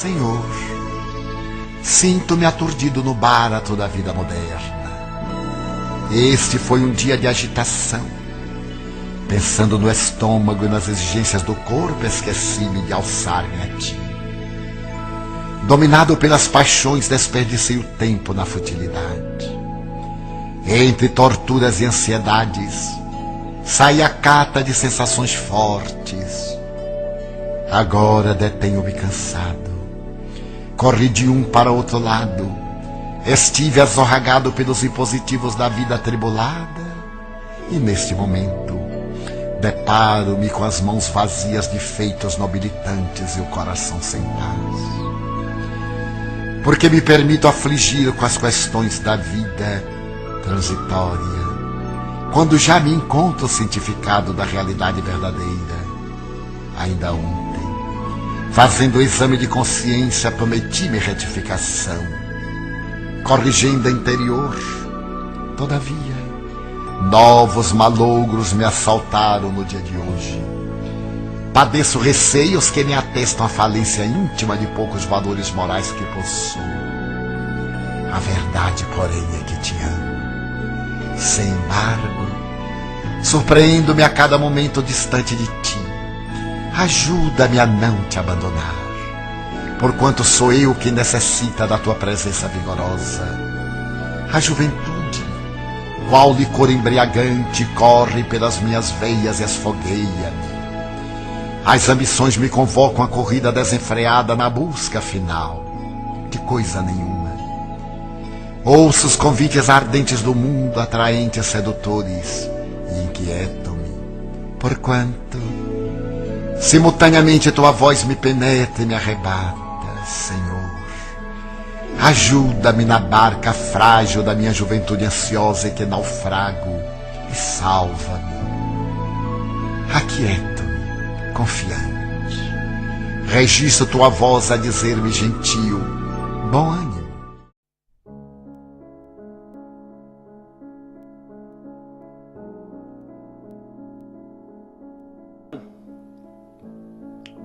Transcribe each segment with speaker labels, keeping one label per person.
Speaker 1: Senhor, sinto-me aturdido no barato da vida moderna. Este foi um dia de agitação. Pensando no estômago e nas exigências do corpo, esqueci-me de alçar-me a ti. Dominado pelas paixões, desperdicei o tempo na futilidade. Entre torturas e ansiedades, saí a cata de sensações fortes. Agora detenho-me cansado. Corri de um para outro lado. Estive azorragado pelos impositivos da vida atribulada. E neste momento, deparo-me com as mãos vazias de feitos nobilitantes e o coração sem paz. Porque me permito afligir com as questões da vida transitória, quando já me encontro cientificado da realidade verdadeira. Ainda ontem, fazendo o exame de consciência, prometi-me retificação, corrigindo a interior. Todavia, novos malogros me assaltaram no dia de hoje. Padeço receios que me atestam a falência íntima de poucos valores morais que possuo. A verdade, porém, é que te amo. Sem embargo, surpreendo-me a cada momento distante de ti. Ajuda-me a não te abandonar, porquanto sou eu quem necessita da tua presença vigorosa. A juventude, qual licor embriagante, corre pelas minhas veias e esfogueia-me. As ambições me convocam à corrida desenfreada na busca final de coisa nenhuma. Ouço os convites ardentes do mundo, atraentes, sedutores, e inquieto-me, porquanto simultaneamente tua voz me penetra e me arrebata. Senhor, ajuda-me na barca frágil da minha juventude ansiosa e que naufrago, e salva-me. Aquieto-me, confiante. Registro tua voz a dizer-me gentil: bom ânimo.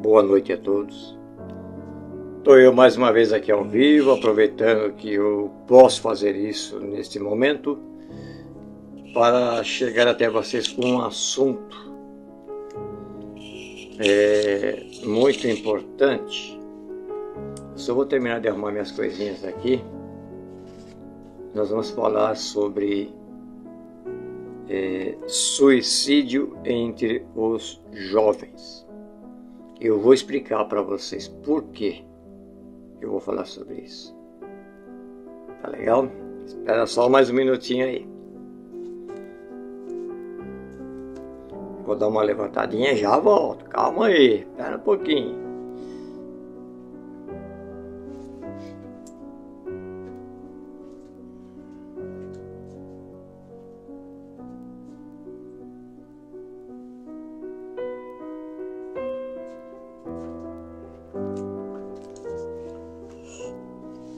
Speaker 2: Boa noite a todos. Estou eu mais uma vez aqui ao vivo, aproveitando que eu posso fazer isso neste momento, para chegar até vocês com um assunto muito importante. Só vou terminar de arrumar minhas coisinhas aqui. Nós vamos falar sobre suicídio entre os jovens. Eu vou explicar para vocês por que eu vou falar sobre isso. Tá legal? Espera só mais um minutinho aí. Vou dar uma levantadinha e já volto. Calma aí, espera um pouquinho.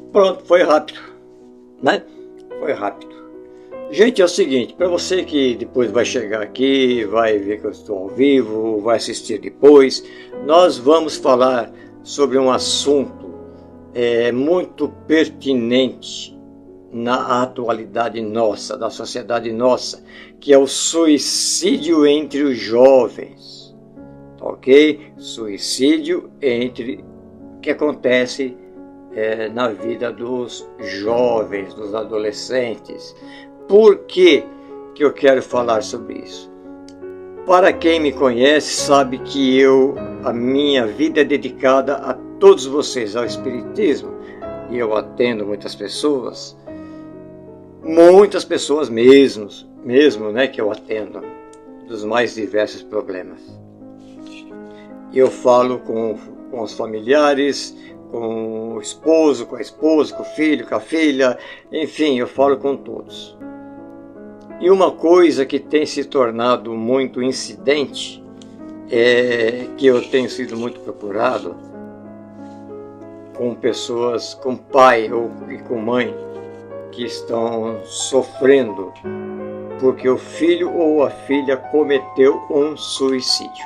Speaker 2: Pronto, foi rápido, né? Foi rápido. Gente, é o seguinte, para você que depois vai chegar aqui, vai ver que eu estou ao vivo, vai assistir depois, nós vamos falar sobre um assunto muito pertinente na atualidade nossa, da sociedade nossa, que é o suicídio entre os jovens, ok? Suicídio que acontece na vida dos jovens, dos adolescentes. Por que eu quero falar sobre isso? Para quem me conhece sabe que a minha vida é dedicada a todos vocês, ao Espiritismo, e eu atendo muitas pessoas mesmo, né, que eu atendo, dos mais diversos problemas. Eu falo com os familiares, com o esposo, com a esposa, com o filho, com a filha, enfim, eu falo com todos. E uma coisa que tem se tornado muito incidente é que eu tenho sido muito procurado com pessoas, com pai e com mãe, que estão sofrendo porque o filho ou a filha cometeu um suicídio.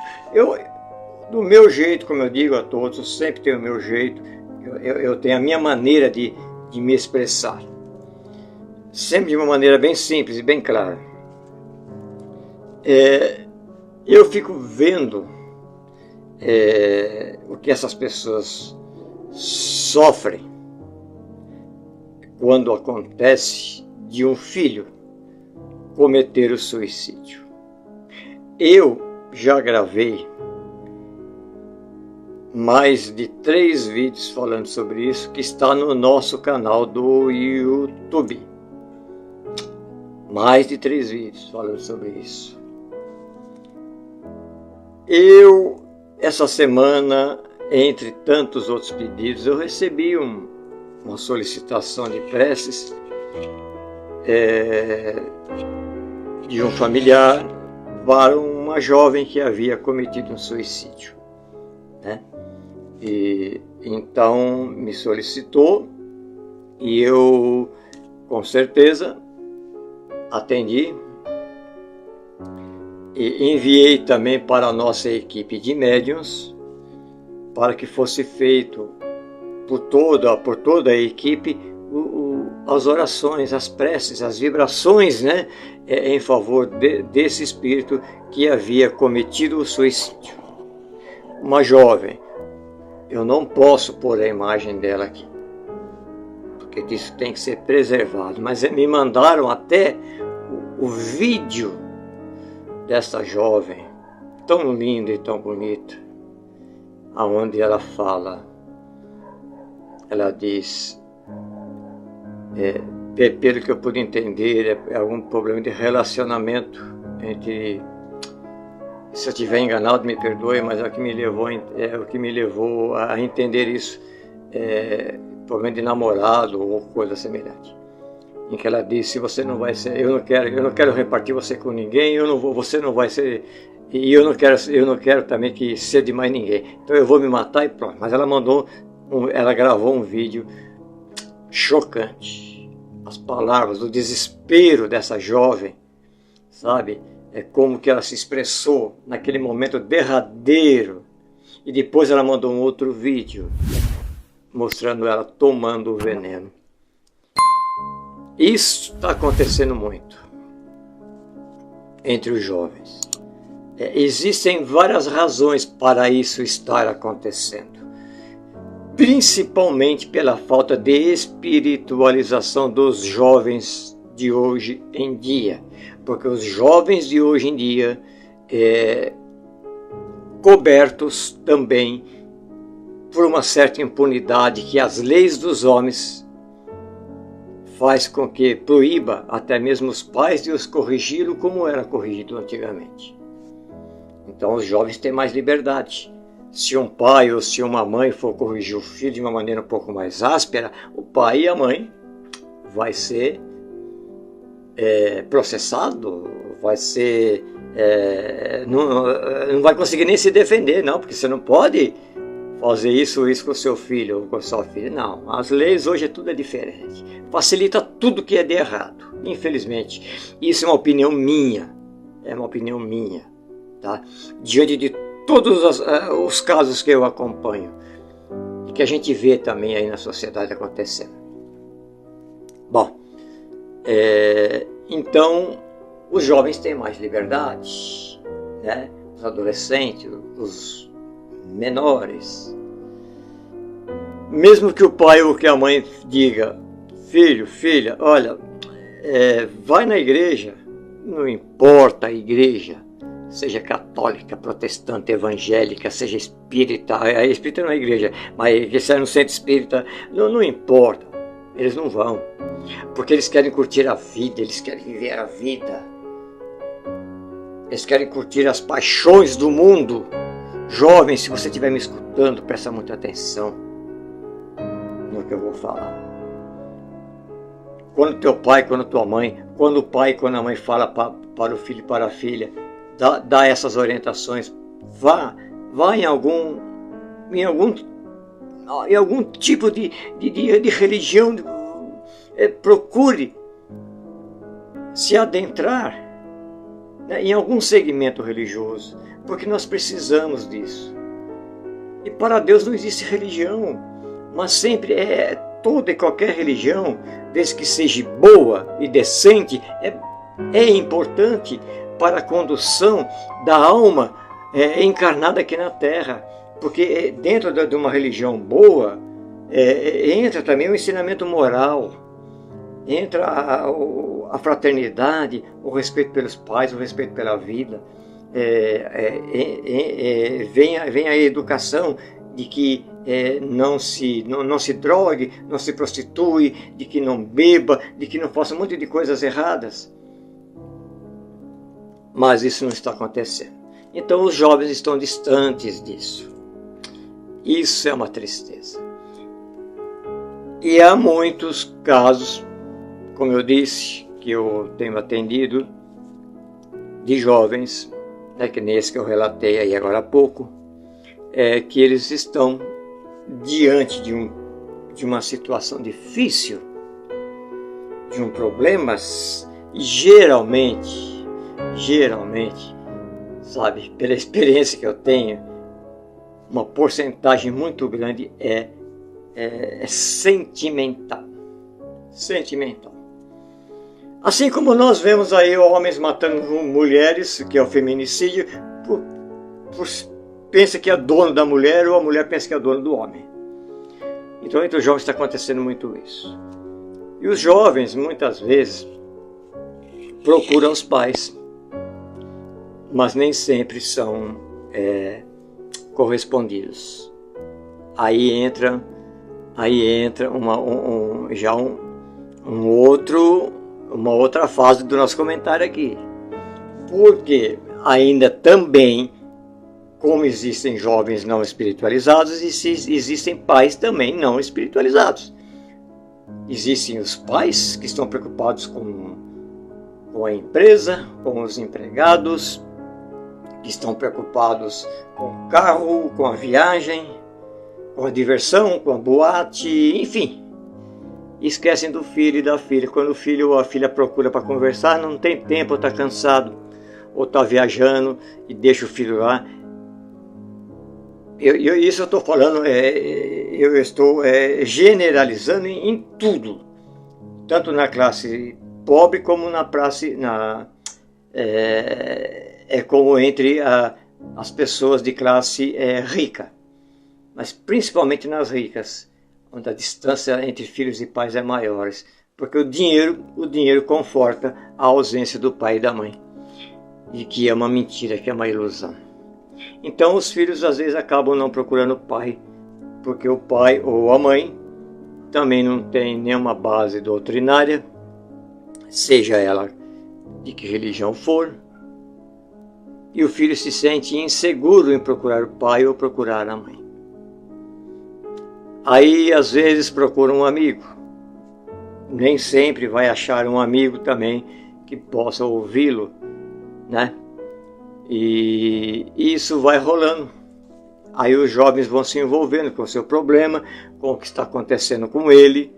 Speaker 2: Do meu jeito, como eu digo a todos, eu sempre tenho o meu jeito, Eu tenho a minha maneira de me expressar. Sempre de uma maneira bem simples e bem clara. Eu fico vendo o que essas pessoas sofrem quando acontece de um filho cometer o suicídio. Eu já gravei mais de 3 vídeos falando sobre isso, que está no nosso canal do YouTube. Mais de 3 vídeos falando sobre isso. Essa semana, entre tantos outros pedidos, eu recebi uma solicitação de preces de um familiar para uma jovem que havia cometido um suicídio, né? E então me solicitou e eu, com certeza, atendi e enviei também para a nossa equipe de médiuns para que fosse feito por toda a equipe as orações, as preces, as vibrações, né, em favor desse espírito que havia cometido o suicídio. Uma jovem, eu não posso pôr a imagem dela aqui, porque isso tem que ser preservado, mas me mandaram até o vídeo dessa jovem, tão linda e tão bonita, aonde ela fala, ela diz, pelo que eu pude entender, é algum problema de relacionamento entre, se eu estiver enganado me perdoe, mas é o que me levou a entender isso, problema de namorado ou coisa semelhante, em que ela disse, você não vai ser, eu não quero repartir você com ninguém, você não vai ser, e eu não quero também que ser de mais ninguém, então eu vou me matar e pronto. Mas ela ela gravou um vídeo chocante, as palavras, o desespero dessa jovem, sabe, como que ela se expressou naquele momento derradeiro, e depois ela mandou um outro vídeo mostrando ela tomando o veneno. Isso está acontecendo muito entre os jovens. Existem várias razões para isso estar acontecendo, principalmente pela falta de espiritualização dos jovens de hoje em dia, porque os jovens de hoje em dia, cobertos também por uma certa impunidade que as leis dos homens faz com que proíba até mesmo os pais de os corrigi-lo como era corrigido antigamente. Então os jovens têm mais liberdade. Se um pai ou se uma mãe for corrigir o filho de uma maneira um pouco mais áspera, o pai e a mãe vai ser processado, vai ser não vai conseguir nem se defender, não, porque você não pode fazer isso com o seu filho ou com a sua filha. Não, as leis hoje tudo é diferente. Facilita tudo que é de errado, infelizmente. Isso é uma opinião minha, tá? Diante de todos os casos que eu acompanho e que a gente vê também aí na sociedade acontecendo. Bom, então os jovens têm mais liberdade, né? Os adolescentes, os menores. Mesmo que o pai ou que a mãe diga, filho, filha, olha, vai na igreja, não importa a igreja, seja católica, protestante, evangélica, seja espírita, a espírita não é igreja, mas que seja no centro espírita, não importa, eles não vão, porque eles querem curtir a vida, eles querem viver a vida, eles querem curtir as paixões do mundo. Jovem, se você estiver me escutando, presta muita atenção no que eu vou falar. Quando teu pai, quando tua mãe, quando o pai e quando a mãe fala para o filho e para a filha, dá essas orientações, vá em algum tipo de religião, procure se adentrar, né, em algum segmento religioso, porque nós precisamos disso. E para Deus não existe religião. mas sempre toda e qualquer religião, desde que seja boa e decente, é importante para a condução da alma encarnada aqui na Terra. Porque dentro de uma religião boa, entra também o ensinamento moral, entra a fraternidade, o respeito pelos pais, o respeito pela vida, vem a educação de que não se drogue, não se prostitui, de que não beba, de que não faça um monte de coisas erradas. Mas isso não está acontecendo. Então os jovens estão distantes disso. Isso é uma tristeza. E há muitos casos, como eu disse, que eu tenho atendido, de jovens, que nem esse que eu relatei aí agora há pouco, que eles estão diante de uma situação difícil, de um problema, geralmente, sabe, pela experiência que eu tenho, uma porcentagem muito grande é sentimental. Assim como nós vemos aí homens matando mulheres, que é o feminicídio, pensa que é dono da mulher, ou a mulher pensa que é dono do homem. Então entre os jovens está acontecendo muito isso. E os jovens muitas vezes procuram os pais, mas nem sempre são correspondidos. Aí entra uma outra fase do nosso comentário aqui. Porque ainda também, como existem jovens não espiritualizados, existem pais também não espiritualizados. Existem os pais que estão preocupados com a empresa, com os empregados, que estão preocupados com o carro, com a viagem, com a diversão, com a boate, enfim. Esquecem do filho e da filha. Quando o filho ou a filha procura para conversar, não tem tempo, ou está cansado, ou está viajando e deixa o filho lá. Isso eu estou falando, eu estou generalizando em tudo, tanto na classe pobre como na classe, como entre as pessoas de classe rica, mas principalmente nas ricas, onde a distância entre filhos e pais é maior, porque o dinheiro conforta a ausência do pai e da mãe, e que é uma mentira, que é uma ilusão. Então os filhos às vezes acabam não procurando o pai, porque o pai ou a mãe também não tem nenhuma base doutrinária, seja ela de que religião for, e o filho se sente inseguro em procurar o pai ou procurar a mãe. Aí às vezes procura um amigo, nem sempre vai achar um amigo também que possa ouvi-lo, né? E isso vai rolando. Aí os jovens vão se envolvendo com o seu problema, com o que está acontecendo com ele,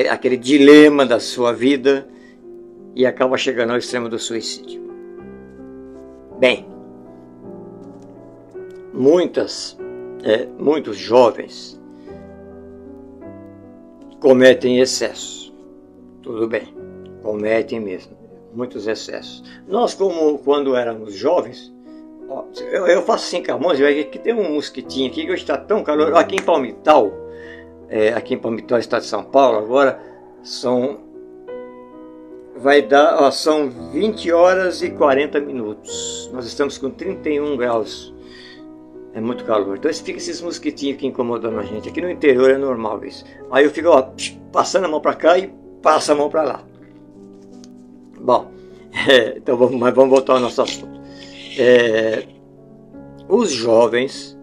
Speaker 2: aquele dilema da sua vida, e acaba chegando ao extremo do suicídio. Bem, muitos jovens cometem excessos. Tudo bem, cometem mesmo, muitos excessos. Nós, como quando éramos jovens, eu faço assim com a mão, aqui tem um mosquitinho aqui que hoje está tão calor. Aqui em Palmital, estado de São Paulo, agora são 20 horas e 40 minutos. Nós estamos com 31 graus. É muito calor. Então fica esses mosquitinhos aqui incomodando a gente. Aqui no interior é normal isso. Aí eu fico passando a mão para cá e passo a mão para lá. Bom, então vamos voltar ao nosso assunto. Os jovens,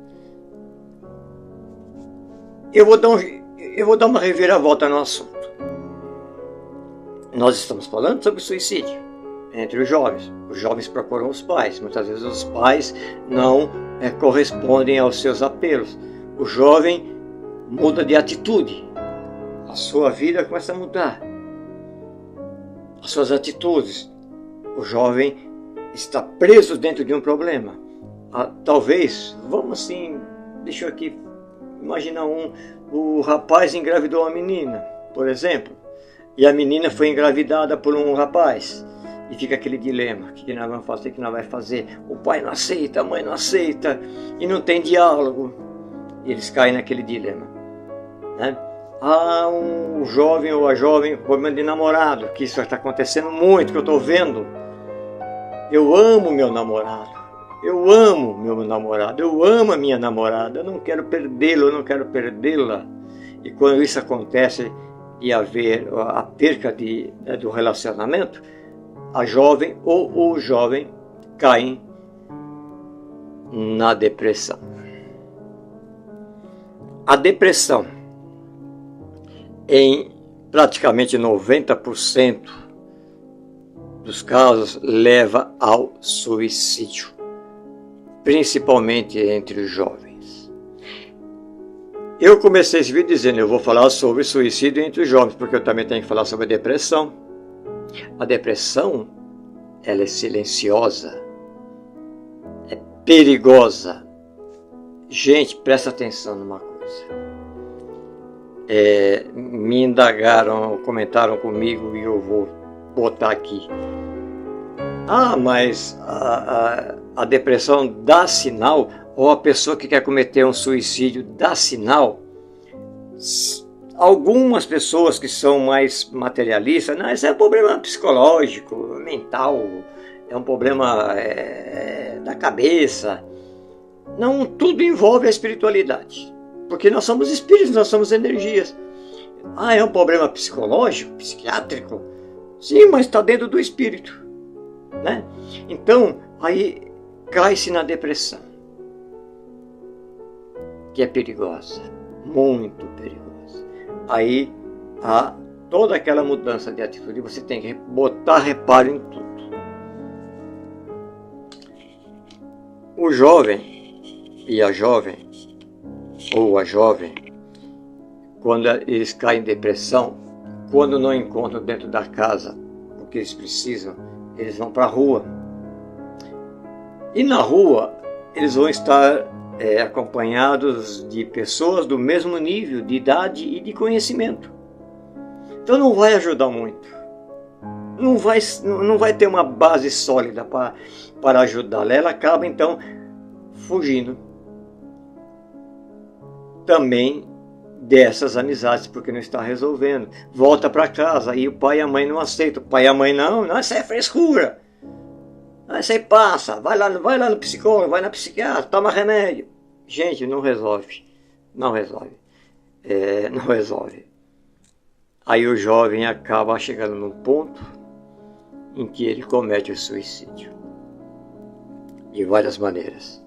Speaker 2: eu vou dar uma reviravolta no assunto. Nós estamos falando sobre suicídio entre os jovens. Os jovens procuram os pais. Muitas vezes os pais não correspondem aos seus apelos. O jovem muda de atitude. A sua vida começa a mudar. As suas atitudes. O jovem está preso dentro de um problema. Talvez, deixa eu aqui Imagina o rapaz engravidou uma menina, por exemplo, e a menina foi engravidada por um rapaz. E fica aquele dilema, o que nós vamos fazer, o que nós vamos fazer? O pai não aceita, a mãe não aceita, e não tem diálogo. E eles caem naquele dilema, né? Um jovem ou a jovem com problema de namorado, que isso está acontecendo muito, que eu estou vendo. Eu amo meu namorado, eu amo meu namorado, eu amo a minha namorada, eu não quero perdê-lo, eu não quero perdê-la. E quando isso acontece e haver a perca do relacionamento, a jovem ou o jovem caem na depressão. A depressão, em praticamente 90% dos casos, leva ao suicídio, principalmente entre os jovens. Eu comecei esse vídeo dizendo, eu vou falar sobre suicídio entre os jovens, porque eu também tenho que falar sobre a depressão. A depressão, ela é silenciosa, é perigosa. Gente, presta atenção numa coisa. Me indagaram, comentaram comigo e eu vou botar aqui. Mas a depressão dá sinal, ou a pessoa que quer cometer um suicídio dá sinal? Algumas pessoas que são mais materialistas, não, isso é um problema psicológico, mental, é um problema da cabeça. Não, tudo envolve a espiritualidade, porque nós somos espíritos, nós somos energias. É um problema psicológico, psiquiátrico? Sim, mas está dentro do espírito, né? Então, aí cai-se na depressão, que é perigosa, muito perigosa. Aí há toda aquela mudança de atitude, você tem que botar reparo em tudo. O jovem e a jovem, ou a jovem, quando eles caem em depressão, quando não encontram dentro da casa o que eles precisam, eles vão para a rua. E na rua eles vão estar acompanhados de pessoas do mesmo nível de idade e de conhecimento. Então não vai ajudar muito. Não vai ter uma base sólida para ajudá-la. Ela acaba então fugindo também dessas amizades, porque não está resolvendo. Volta para casa e o pai e a mãe não aceitam. O pai e a mãe não, isso é frescura. Isso aí passa, vai lá no psicólogo, vai na psiquiatra, toma remédio. Gente, não resolve. Não resolve. Não resolve. Aí o jovem acaba chegando num ponto em que ele comete o suicídio. De várias maneiras.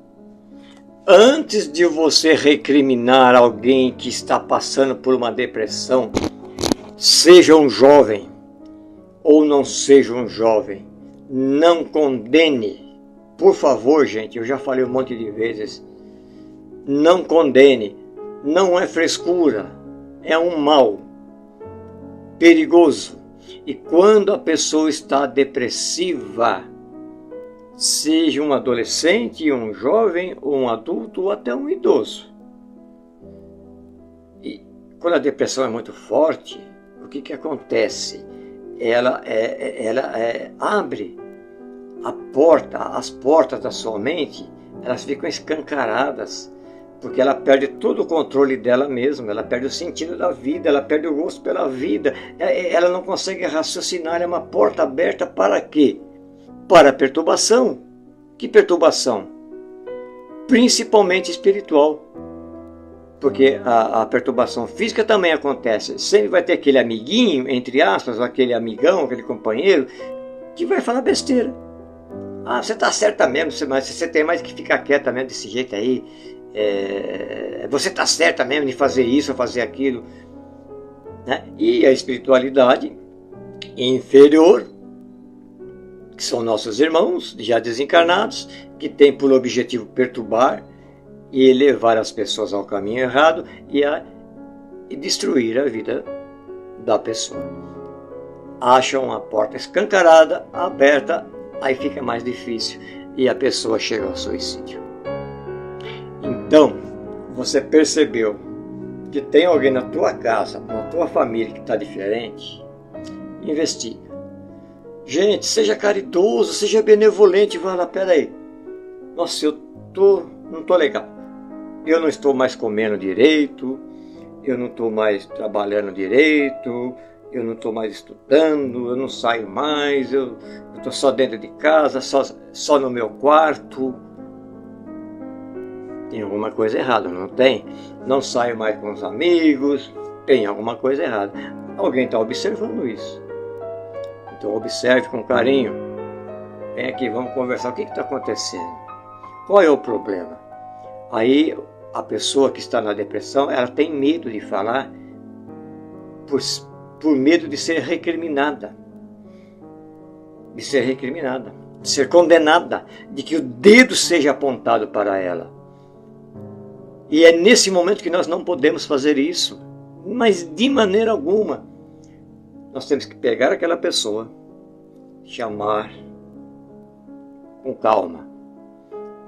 Speaker 2: Antes de você recriminar alguém que está passando por uma depressão, seja um jovem ou não seja um jovem, não condene. Por favor, gente, eu já falei um monte de vezes. Não condene. Não é frescura. É um mal perigoso. E quando a pessoa está depressiva, seja um adolescente, um jovem, ou um adulto, ou até um idoso. E quando a depressão é muito forte, o que acontece? Ela abre as portas da sua mente, elas ficam escancaradas, porque ela perde todo o controle dela mesma, ela perde o sentido da vida, ela perde o gosto pela vida, ela não consegue raciocinar, é uma porta aberta para quê? Para a perturbação. Que perturbação? Principalmente espiritual. Porque a perturbação física também acontece. Sempre vai ter aquele amiguinho, entre aspas, aquele amigão, aquele companheiro, que vai falar besteira. Você está certa mesmo, mas você tem mais que ficar quieta mesmo desse jeito aí. Você está certa mesmo de fazer isso ou fazer aquilo. Né? E a espiritualidade inferior, que são nossos irmãos, já desencarnados, que tem por objetivo perturbar e levar as pessoas ao caminho errado e destruir a vida da pessoa. Acham a porta escancarada, aberta, aí fica mais difícil e a pessoa chega ao suicídio. Então, você percebeu que tem alguém na tua casa, na tua família que está diferente, investiga. Gente, seja caridoso, seja benevolente. Vai lá, peraí. Nossa, não estou legal. Eu não estou mais comendo direito, eu não estou mais trabalhando direito, eu não estou mais estudando, eu não saio mais, eu estou só dentro de casa, só no meu quarto. Tem alguma coisa errada, não tem? Não saio mais com os amigos, tem alguma coisa errada. Alguém está observando isso. Então observe com carinho. Vem aqui, vamos conversar. O que está acontecendo? Qual é o problema? Aí a pessoa que está na depressão, ela tem medo de falar por medo de ser recriminada. De ser condenada, de que o dedo seja apontado para ela. E é nesse momento que nós não podemos fazer isso, mas de maneira alguma. Nós temos que pegar aquela pessoa, chamar com calma.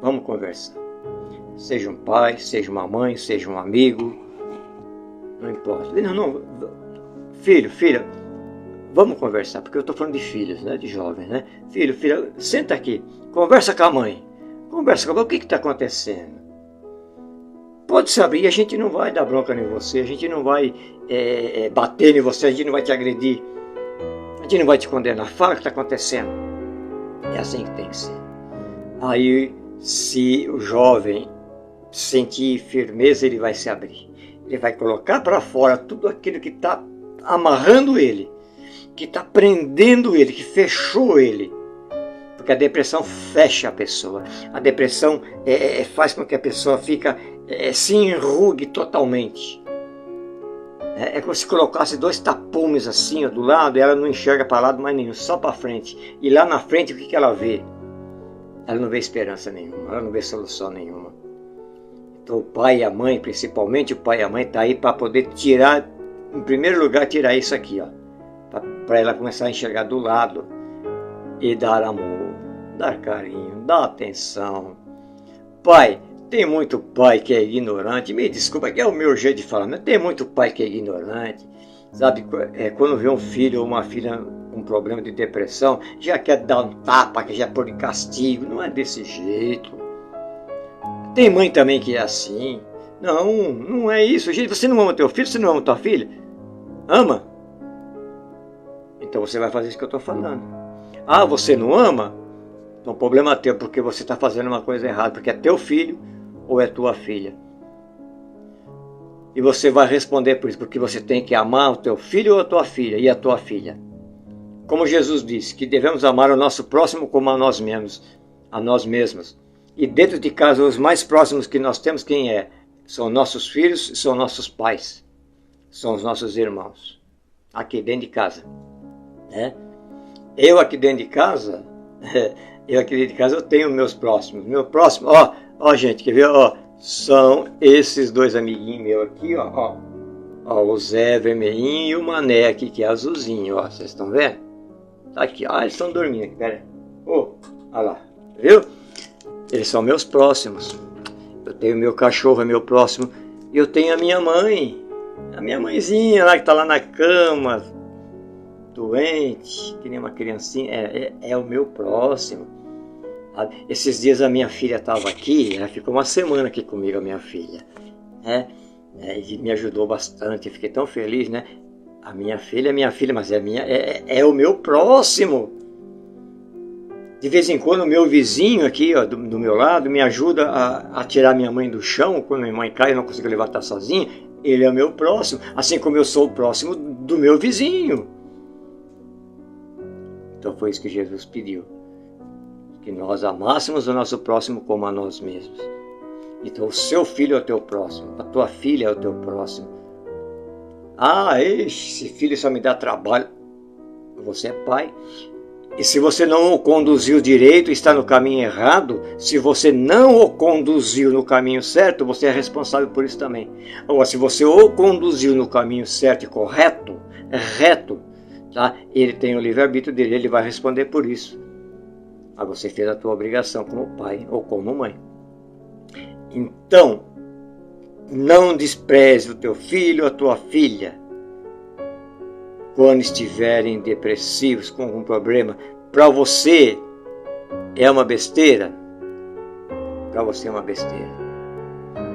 Speaker 2: Vamos conversar. Seja um pai, seja uma mãe, seja um amigo, não importa. Não, filho, filha, vamos conversar, porque eu estou falando de filhos, né, de jovens, né? Filho, filha, senta aqui, conversa com a mãe. Conversa com a mãe, o que está acontecendo? Pode se abrir, a gente não vai dar bronca em você, a gente não vai bater em você, a gente não vai te agredir, a gente não vai te condenar. Fala o que está acontecendo. É assim que tem que ser. Aí, se o jovem sentir firmeza, ele vai se abrir. Ele vai colocar para fora tudo aquilo que está amarrando ele, que está prendendo ele, que fechou ele. Porque a depressão fecha a pessoa. A depressão faz com que a pessoa se enrugue totalmente. É como se colocasse dois tapumes assim, ó, do lado, e ela não enxerga para lado mais nenhum, só para frente. E lá na frente, o que ela vê? Ela não vê esperança nenhuma, ela não vê solução nenhuma. Então o pai e a mãe, principalmente o pai e a mãe, está aí para poder tirar, em primeiro lugar, tirar isso aqui, ó, para ela começar a enxergar do lado e dar amor, dar carinho, dar atenção. Pai, tem muito pai que é ignorante, me desculpa, que é o meu jeito de falar, mas tem muito pai que é ignorante, sabe? Quando vê um filho ou uma filha com problema de depressão, já quer dar um tapa, que já pôr de castigo. Não é desse jeito. Tem mãe também que é assim. Não é isso. Gente, você não ama teu filho, você não ama tua filha? Ama? Então você vai fazer isso que eu estou falando. Ah, você não ama? Então o problema é teu, porque você está fazendo uma coisa errada, porque é teu filho ou é tua filha. E você vai responder por isso, porque você tem que amar o teu filho ou a tua filha, e a tua filha. Como Jesus disse, que devemos amar o nosso próximo como a nós mesmos. E dentro de casa, os mais próximos que nós temos, quem é? São nossos filhos e são nossos pais. São os nossos irmãos. Aqui dentro de casa. Eu aqui dentro de casa, eu tenho meus próximos. Meu próximo, ó gente, quer ver? Ó, são esses dois amiguinhos meus aqui, ó. O Zé vermelhinho e o Mané aqui, que é azulzinho, ó. Vocês estão vendo? Tá aqui, eles estão dormindo aqui, pera aí. Olha lá, viu? Eles são meus próximos. Eu tenho meu cachorro, é meu próximo. E eu tenho a minha mãe. A minha mãezinha lá, que tá lá na cama, doente, que nem uma criancinha. É o meu próximo. Esses dias a minha filha estava aqui, ela ficou uma semana aqui comigo, a minha filha. E me ajudou bastante, eu fiquei tão feliz, né? A minha filha é minha filha, mas é o meu próximo. De vez em quando o meu vizinho aqui, ó, do meu lado, me ajuda a tirar minha mãe do chão, quando minha mãe cai e não consigo levantar sozinha. Ele é o meu próximo, assim como eu sou o próximo do meu vizinho. Então foi isso que Jesus pediu. Que nós amássemos o nosso próximo como a nós mesmos. Então o seu filho é o teu próximo, a tua filha é o teu próximo. Esse filho só me dá trabalho. Você é pai. E se você não o conduziu direito, está no caminho errado, se você não o conduziu no caminho certo, você é responsável por isso também. Agora, se você o conduziu no caminho certo e correto, reto, tá? Ele tem o livre-arbítrio dele, ele vai responder por isso. Aí você fez a tua obrigação como pai ou como mãe. Então, Não despreze o teu filho ou a tua filha quando estiverem depressivos, com algum problema. Para você é uma besteira. Para você é uma besteira.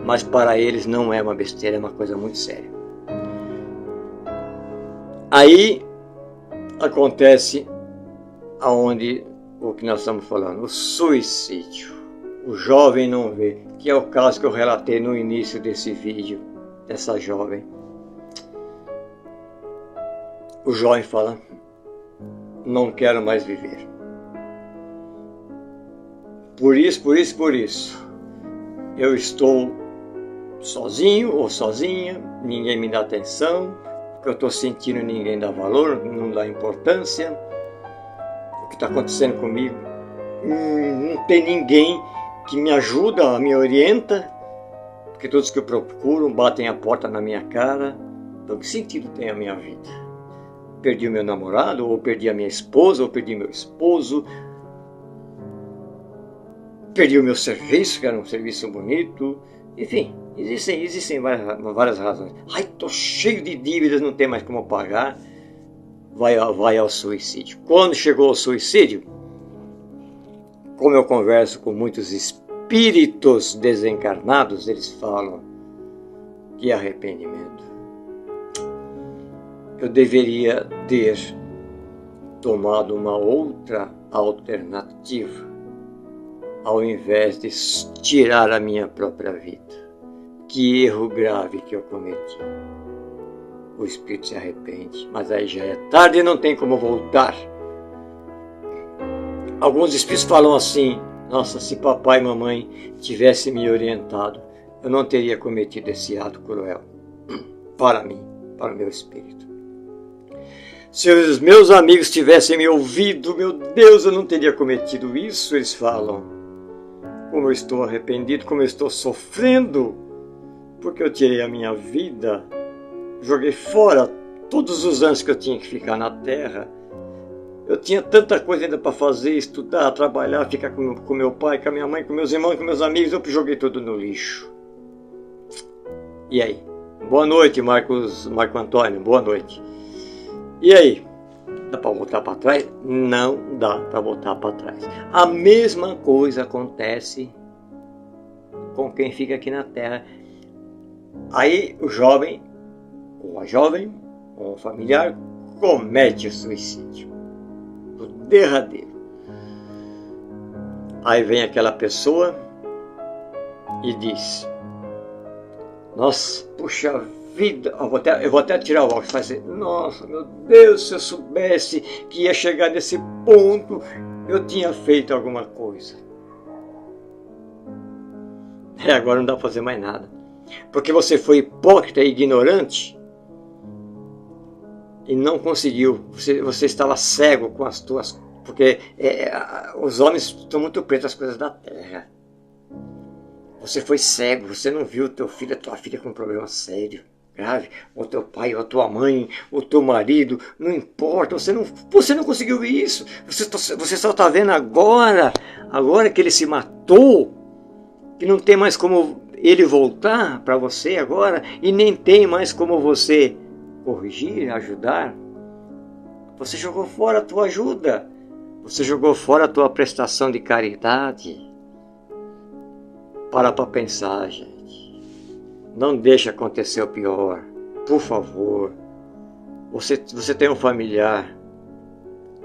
Speaker 2: Mas para eles não é uma besteira, é uma coisa muito séria. Aí acontece aonde o que nós estamos falando, o suicídio. O jovem não vê, que é o caso que eu relatei no início desse vídeo, dessa jovem. O jovem fala, não quero mais viver. Por isso, eu estou sozinho ou sozinha, ninguém me dá atenção, porque eu estou sentindo ninguém dá valor, não dá importância. O que está acontecendo comigo? Não tem ninguém que me ajuda, me orienta, porque todos que eu procuro batem a porta na minha cara. Então que sentido tem a minha vida? Perdi o meu namorado, ou perdi a minha esposa, ou perdi meu esposo, perdi o meu serviço, que era um serviço bonito, enfim, existem várias razões. Ai, tô cheio de dívidas, não tem mais como pagar, vai ao suicídio. Quando chegou ao suicídio, como eu converso com muitos espíritos desencarnados, eles falam que arrependimento. Eu deveria ter tomado uma outra alternativa, ao invés de tirar a minha própria vida. Que erro grave que eu cometi. O espírito se arrepende, mas aí já é tarde e não tem como voltar. Alguns espíritos falam assim, nossa, se papai e mamãe tivessem me orientado, eu não teria cometido esse ato cruel. Para mim, para o meu espírito. Se os meus amigos tivessem me ouvido, meu Deus, eu não teria cometido isso, eles falam. Como eu estou arrependido, como eu estou sofrendo, porque eu tirei a minha vida, joguei fora todos os anos que eu tinha que ficar na Terra. Eu tinha tanta coisa ainda para fazer, estudar, trabalhar, ficar com meu pai, com a minha mãe, com meus irmãos, com meus amigos, eu joguei tudo no lixo. E aí? Boa noite, Marco Antônio, boa noite. E aí? Dá para voltar para trás? Não dá para voltar para trás. A mesma coisa acontece com quem fica aqui na Terra. Aí o jovem, ou a jovem, ou o familiar, comete o suicídio. O derradeiro. Aí vem aquela pessoa e diz, nossa, puxa vida, eu vou até tirar o óculos e fazer, nossa, meu Deus, se eu soubesse que ia chegar nesse ponto, eu tinha feito alguma coisa. Agora não dá para fazer mais nada. Porque você foi hipócrita e ignorante e não conseguiu. Você estava cego com as tuas... Porque os homens estão muito pretos às coisas da terra. Você foi cego, você não viu o teu filho, a tua filha com um problema sério, grave, ou teu pai, ou tua mãe, ou teu marido, não importa, você não conseguiu ver isso. Você só está vendo agora que ele se matou, que não tem mais como ele voltar para você agora, e nem tem mais como você corrigir, ajudar. Você jogou fora a tua ajuda, você jogou fora a tua prestação de caridade. Para pensar, gente. Não deixe acontecer o pior. Por favor. Você tem um familiar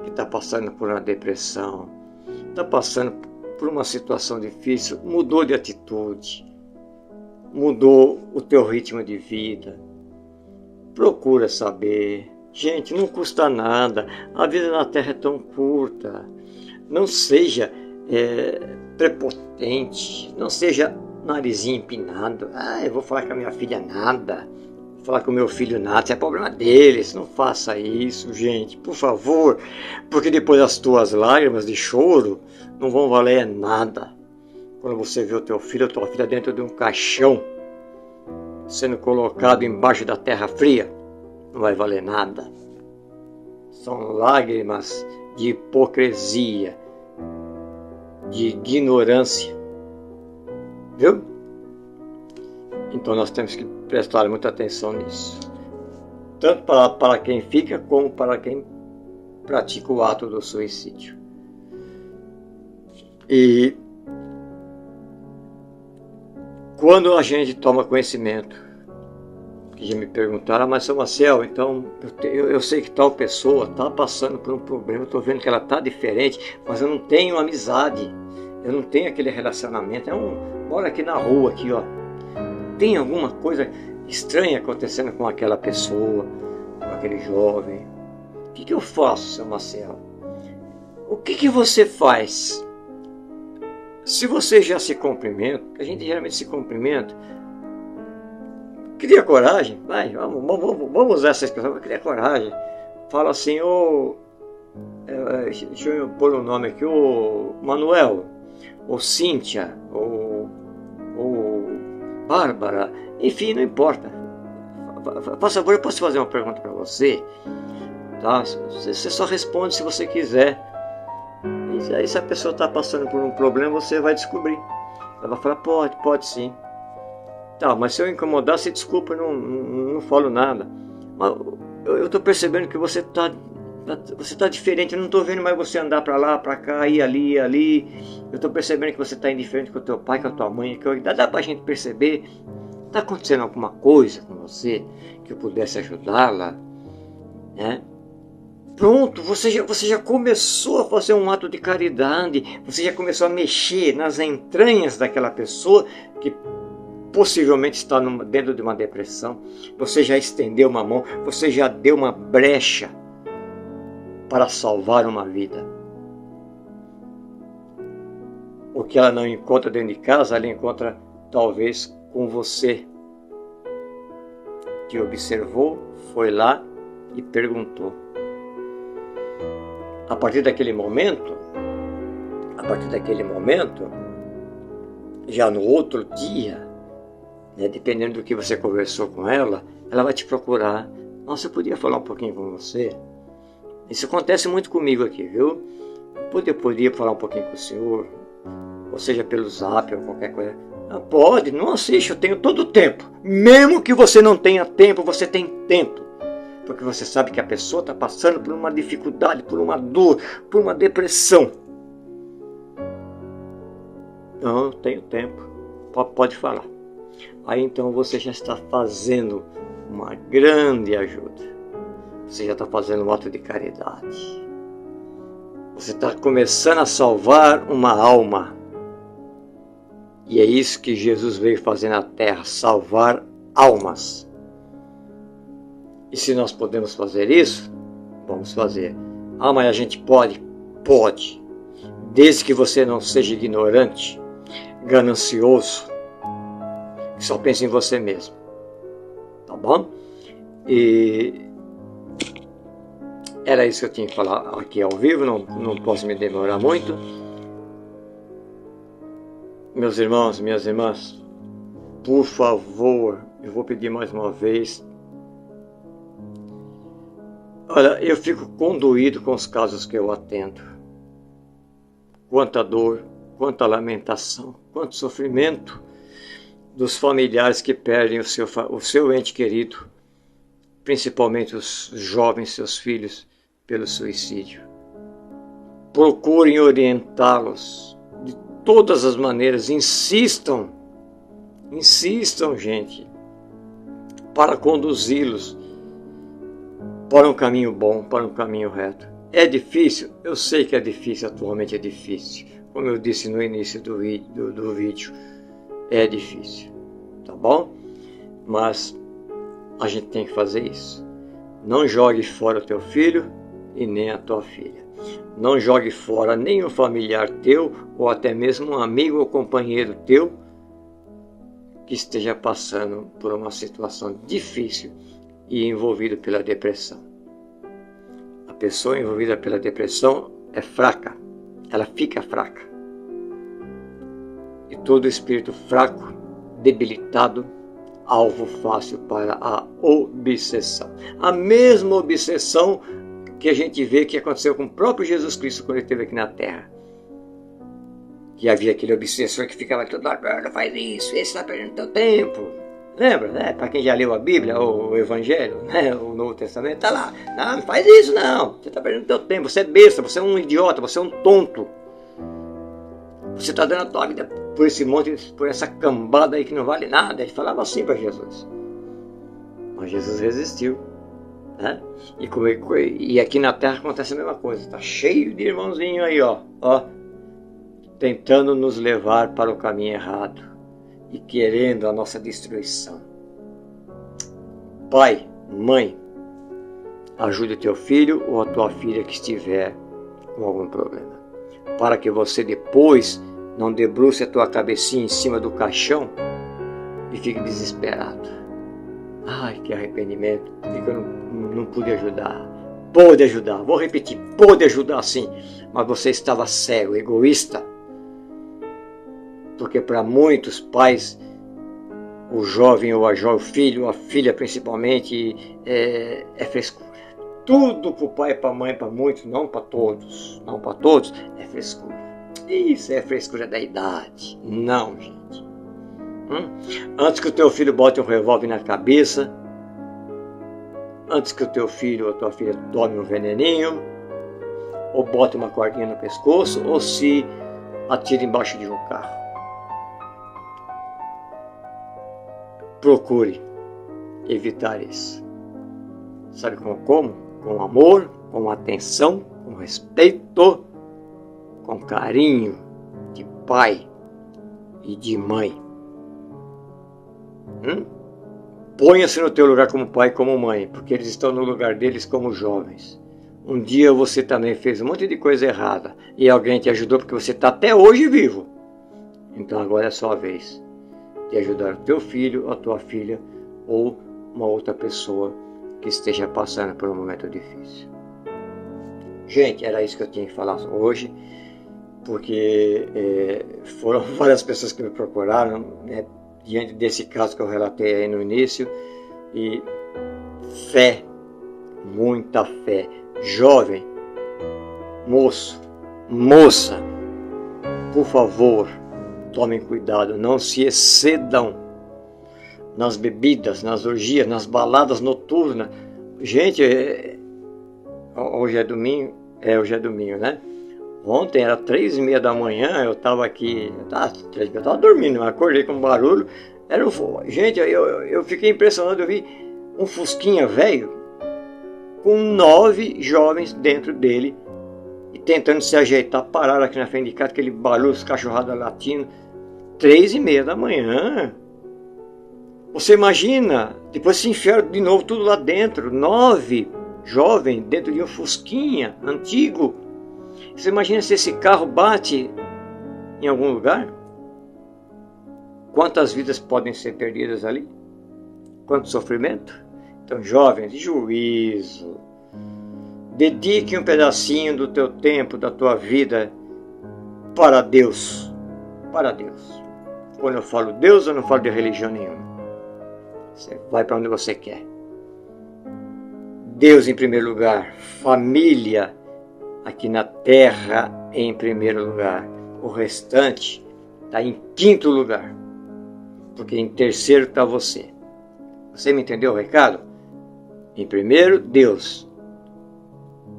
Speaker 2: que está passando por uma depressão, está passando por uma situação difícil, mudou de atitude, mudou o teu ritmo de vida. Procura saber. Gente, não custa nada. A vida na Terra é tão curta. Não seja prepotente, não seja narizinho empinado. Eu vou falar com a minha filha nada, vou falar com o meu filho nada, isso é problema deles. Não faça isso, gente, por favor, porque depois as tuas lágrimas de choro não vão valer nada. Quando você vê o teu filho ou tua filha dentro de um caixão, sendo colocado embaixo da terra fria, não vai valer nada. São lágrimas de hipocrisia, de ignorância, viu? Então nós temos que prestar muita atenção nisso. Tanto para quem fica, como para quem pratica o ato do suicídio. E quando a gente toma conhecimento, que já me perguntaram, mas São Marcel, então eu sei que tal pessoa está passando por um problema, eu estou vendo que ela está diferente, mas eu não tenho amizade, eu não tenho aquele relacionamento, moro aqui na rua, aqui, ó. Tem alguma coisa estranha acontecendo com aquela pessoa, com aquele jovem. O que eu faço, São Marcel? O que você faz? Se você já se cumprimenta, a gente geralmente se cumprimenta, cria coragem, vai, vamos usar essa expressão, cria coragem. Fala assim, deixa eu pôr o nome aqui, Manuel, ou Cíntia, ou Bárbara, enfim, não importa. Faça favor, eu posso fazer uma pergunta para você? Tá? Você só responde se você quiser. E aí, se a pessoa está passando por um problema, você vai descobrir. Ela vai falar, pode sim. Tá, mas se eu incomodar, se desculpa, eu não falo nada. Mas eu estou percebendo que você tá diferente, eu não estou vendo mais você andar para lá, para cá, ir ali. Eu estou percebendo que você está indiferente com o teu pai, com a tua mãe. Dá para a gente perceber. Está acontecendo alguma coisa com você que eu pudesse ajudá-la? Né? Pronto, você já começou a fazer um ato de caridade. Você já começou a mexer nas entranhas daquela pessoa que possivelmente está dentro de uma depressão. Você já estendeu uma mão, você já deu uma brecha para salvar uma vida. O que ela não encontra dentro de casa, ela encontra talvez com você, que observou, foi lá e perguntou. A partir daquele momento, já no outro dia, né, dependendo do que você conversou com ela vai te procurar. Nossa, eu podia falar um pouquinho com você? Isso acontece muito comigo aqui, viu? Eu podia falar um pouquinho com o senhor, ou seja, pelo zap ou qualquer coisa. Não, pode, não assiste, eu tenho todo o tempo. Mesmo que você não tenha tempo, você tem tempo. Porque você sabe que a pessoa está passando por uma dificuldade, por uma dor, por uma depressão. Não, eu tenho tempo. Pode falar. Aí então você já está fazendo uma grande ajuda. Você já está fazendo um ato de caridade. Você está começando a salvar uma alma. E é isso que Jesus veio fazer na terra, salvar almas. E se nós podemos fazer isso, vamos fazer. Ah, mas a gente pode? Pode. Desde que você não seja ignorante, ganancioso, que só pense em você mesmo. Tá bom? E era isso que eu tinha que falar aqui ao vivo, não posso me demorar muito. Meus irmãos, minhas irmãs, por favor, eu vou pedir mais uma vez. Olha, eu fico condoído com os casos que eu atendo. Quanta dor, quanta lamentação, quanto sofrimento dos familiares que perdem o seu ente querido, principalmente os jovens, seus filhos, pelo suicídio. Procurem orientá-los de todas as maneiras, insistam, gente, para conduzi-los para um caminho bom, para um caminho reto. É difícil? Eu sei que é difícil, atualmente é difícil. Como eu disse no início do vídeo, é difícil, tá bom? Mas a gente tem que fazer isso. Não jogue fora o teu filho e nem a tua filha. Não jogue fora nenhum familiar teu, ou até mesmo um amigo ou companheiro teu que esteja passando por uma situação difícil e envolvido pela depressão. A pessoa envolvida pela depressão é fraca, ela fica fraca. E todo espírito fraco, debilitado, alvo fácil para a obsessão. A mesma obsessão que a gente vê que aconteceu com o próprio Jesus Cristo quando ele esteve aqui na Terra. Que havia aquele obsessor que ficava toda hora, faz isso, esse está perdendo teu tempo. Lembra, né? Para quem já leu a Bíblia, ou o Evangelho, né? O Novo Testamento, tá lá. Não faz isso não. Você está perdendo seu tempo. Você é besta, você é um idiota, você é um tonto. Você está dando a tua vida por esse monte, por essa cambada aí que não vale nada. Ele falava assim para Jesus. Mas Jesus resistiu. Né? E aqui na Terra acontece a mesma coisa. Está cheio de irmãozinho aí, ó, tentando nos levar para o caminho errado e querendo a nossa destruição. Pai, mãe, ajude o teu filho ou a tua filha que estiver com algum problema, para que você depois não debruce a tua cabecinha em cima do caixão e fique desesperado. Ai, que arrependimento, porque eu não pude ajudar. Pôde ajudar, vou repetir, pôde ajudar sim, mas você estava cego, egoísta. Porque para muitos pais, o jovem ou o filho, ou a filha principalmente, é frescura. Tudo para o pai e para a mãe, para muitos, não para todos, é frescura. Isso é frescura da idade. Não, gente. Antes que o teu filho bote um revólver na cabeça, antes que o teu filho ou a tua filha tome um veneninho, ou bote uma cordinha no pescoço, ou se atire embaixo de um carro. Procure evitar isso. Sabe como? Com amor, com atenção, com respeito, com carinho de pai e de mãe. Ponha-se no teu lugar como pai e como mãe, porque eles estão no lugar deles como jovens. Um dia você também fez um monte de coisa errada e alguém te ajudou porque você está até hoje vivo. Então agora é a sua vez de ajudar o teu filho, a tua filha ou uma outra pessoa que esteja passando por um momento difícil. Gente, era isso que eu tinha que falar hoje, porque foram várias pessoas que me procuraram, né, diante desse caso que eu relatei aí no início, e fé, muita fé. Jovem, moço, moça, por favor, tomem cuidado, não se excedam nas bebidas, nas orgias, nas baladas noturnas. Gente, hoje é domingo, né? Ontem era 3h30 da manhã, eu estava aqui, eu estava dormindo, mas acordei com um barulho. Gente, eu fiquei impressionado, eu vi um fusquinha velho com 9 jovens dentro dele e tentando se ajeitar, pararam aqui na frente de casa, aquele barulho, os cachorradas latindo. 3h30 da manhã. Você imagina, depois se enfiaram de novo tudo lá dentro, 9 jovens dentro de um fusquinha antigo. Você imagina se esse carro bate em algum lugar? Quantas vidas podem ser perdidas ali? Quanto sofrimento? Então, jovens, juízo. Dedique um pedacinho do teu tempo, da tua vida para Deus. Para Deus. Quando eu falo Deus, eu não falo de religião nenhuma. Você vai para onde você quer. Deus em primeiro lugar. Família aqui na terra em primeiro lugar. O restante está em 5º lugar. Porque em terceiro está você. Você me entendeu o recado? Em primeiro, Deus,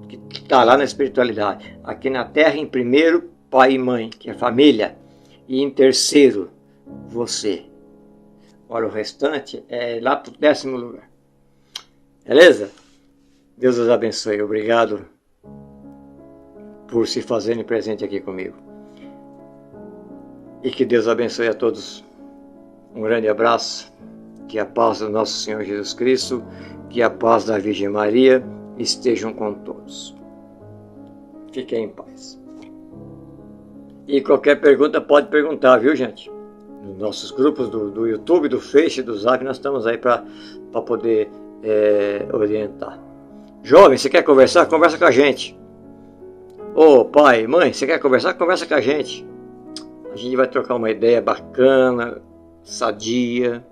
Speaker 2: que está lá na espiritualidade. Aqui na terra, em primeiro, pai e mãe, que é família. E em terceiro, você. Agora o restante é lá para o 10º lugar. Beleza? Deus os abençoe. Obrigado por se fazerem presente aqui comigo. E que Deus abençoe a todos. Um grande abraço. Que a paz do nosso Senhor Jesus Cristo, que a paz da Virgem Maria estejam com todos. Fiquem em paz. E qualquer pergunta pode perguntar, viu, gente? Nos nossos grupos do YouTube, do Face, do Zap, nós estamos aí para poder orientar. Jovem, você quer conversar? Conversa com a gente. Ô pai, mãe, você quer conversar? Conversa com a gente. A gente vai trocar uma ideia bacana, sadia,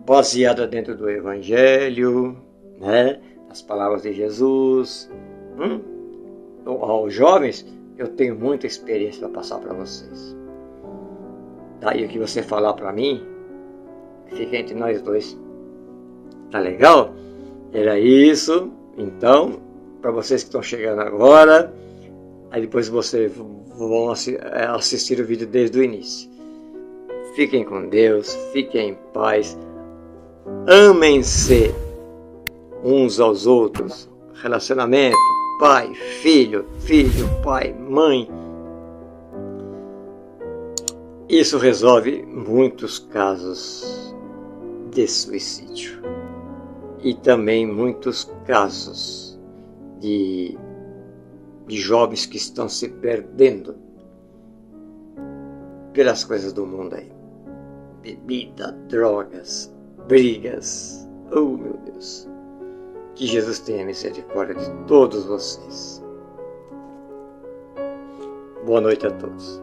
Speaker 2: baseada dentro do Evangelho, né? As palavras de Jesus. Aos jovens, eu tenho muita experiência para passar para vocês. Daí o que você falar para mim, fica entre nós dois. Tá legal? Era isso. Então, para vocês que estão chegando agora, aí depois vocês vão assistir o vídeo desde o início. Fiquem com Deus, fiquem em paz, amem-se uns aos outros, relacionamento, pai, filho, pai, mãe. Isso resolve muitos casos de suicídio e também muitos casos de jovens que estão se perdendo pelas coisas do mundo aí. Bebida, drogas, brigas. Oh, meu Deus. Que Jesus tenha misericórdia de todos vocês. Boa noite a todos.